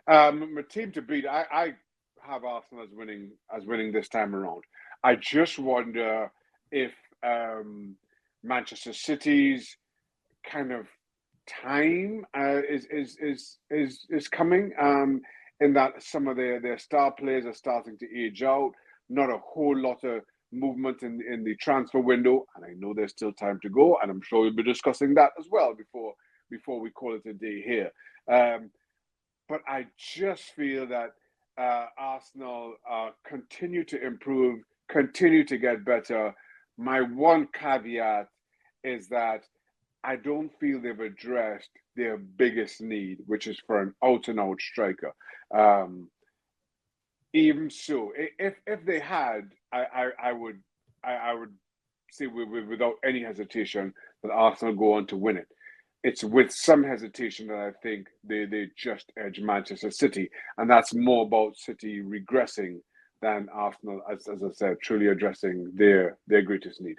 My team to beat. I have Arsenal as winning this time around. I just wonder if Manchester City's kind of time is coming. In that some of their star players are starting to age out. Not a whole lot of movement in the transfer window, and I know there's still time to go, and I'm sure we'll be discussing that as well before we call it a day here. Um, but I just feel that Arsenal continue to improve, continue to get better. My one caveat is that I don't feel they've addressed their biggest need, which is for an out and out striker. Um, Even so, if they had, I would say without any hesitation that Arsenal go on to win it. It's with some hesitation that I think they just edge Manchester City, and that's more about City regressing than Arsenal, as I said, truly addressing their greatest need.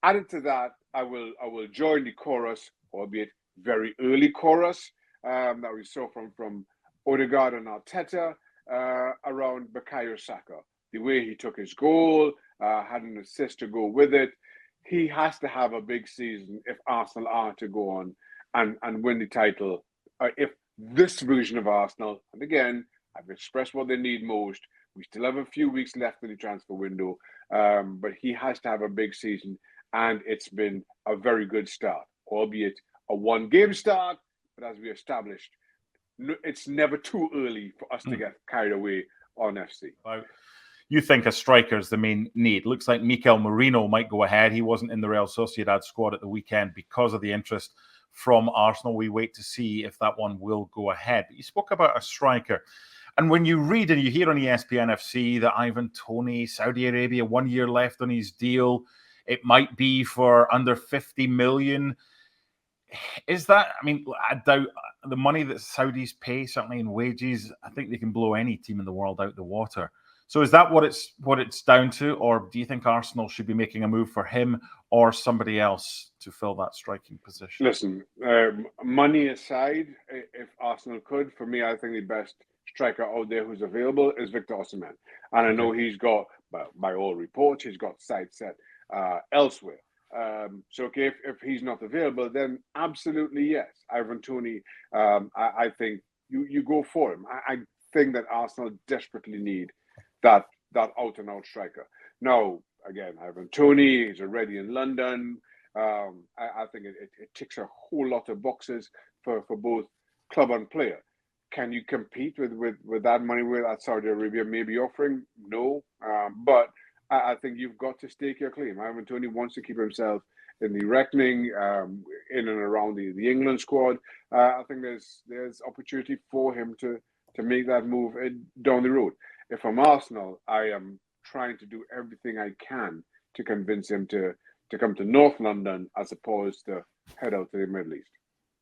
Added to that, I will join the chorus, albeit very early chorus that we saw from Odegaard and Arteta around Bukayo Saka. The way he took his goal, had an assist to go with it. He has to have a big season if Arsenal are to go on and win the title. If this version of Arsenal, and again, I've expressed what they need most. We still have a few weeks left in the transfer window, but he has to have a big season, and it's been a very good start, albeit a one-game start. But as we established, it's never too early for us to get carried away on FC. Wow. You think a striker is the main need. Looks like Mikel Merino might go ahead. He wasn't in the Real Sociedad squad at the weekend because of the interest from Arsenal. We wait to see if that one will go ahead. But you spoke about a striker. And when you read and you hear on ESPN FC that Ivan Toney, Saudi Arabia, 1 year left on his deal, it might be for under 50 million. Is that, I mean, I doubt the money that Saudis pay, certainly in wages, I think they can blow any team in the world out the water. So is that what it's down to, or do you think Arsenal should be making a move for him or somebody else to fill that striking position? Listen, money aside, if Arsenal could, for me, I think the best striker out there who's available is Victor Osimhen. And I know he's got, by all reports, he's got sights set elsewhere. So okay, if he's not available, then absolutely yes. Ivan Toney, I think you go for him. I think that Arsenal desperately need that out and out striker. Now, again, Ivan Toney is already in London. I think it ticks a whole lot of boxes for both club and player. Can you compete with that money that Saudi Arabia may be offering? No, but I think you've got to stake your claim. Ivan Toney wants to keep himself in the reckoning, in and around the England squad. I think there's opportunity for him to make that move down the road. If I'm Arsenal, I am trying to do everything I can to convince him to come to North London as opposed to head out to the Middle East.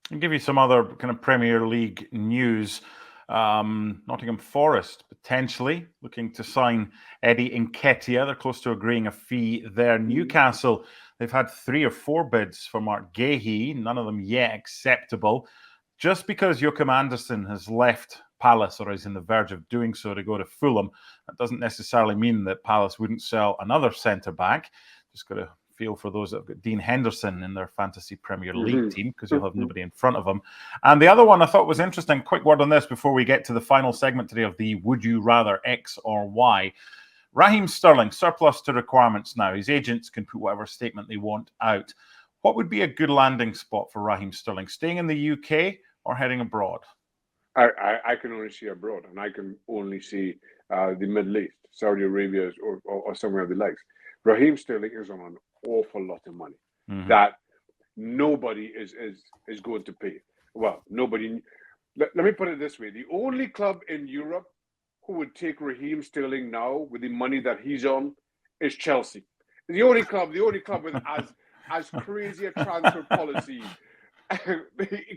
I'll give you some other kind of Premier League news. Nottingham Forest potentially looking to sign Eddie Nketiah. They're close to agreeing a fee there. Newcastle, they've had 3 or 4 bids for Mark Gahey, none of them yet acceptable. Just because Joachim Andersen has left Palace or is in the verge of doing so to go to Fulham, that doesn't necessarily mean that Palace wouldn't sell another centre-back. Just got to feel for those that have got Dean Henderson in their fantasy Premier League team, because you'll have nobody in front of them. And the other one I thought was interesting, quick word on this before we get to the final segment today of the Would You Rather X or Y. Raheem Sterling, surplus to requirements now. His agents can put whatever statement they want out. What would be a good landing spot for Raheem Sterling? Staying in the UK or heading abroad? I can only see abroad, and I can only see the Middle East, Saudi Arabia, or somewhere of the likes. Raheem Sterling is on an awful lot of money that nobody is going to pay. Well, nobody. Let me put it this way: the only club in Europe who would take Raheem Sterling now with the money that he's on is Chelsea. The only club with as crazy a transfer policy.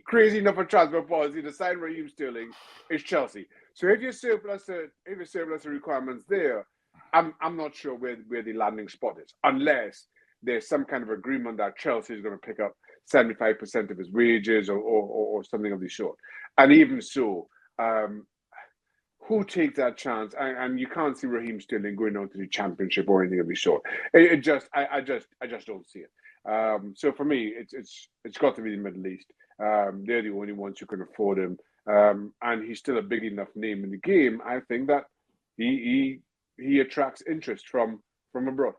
Crazy enough a transfer policy to sign Raheem Sterling is Chelsea. So if you're surplus to requirements there, I'm not sure where the landing spot is, unless there's some kind of agreement that Chelsea is going to pick up 75% of his wages or something of the sort. And even so, who takes that chance? And you can't see Raheem Sterling going on to the championship or anything of the sort. I just don't see it. So for me, it's got to be the Middle East. They're the only ones who can afford him, and he's still a big enough name in the game. I think that he attracts interest from abroad.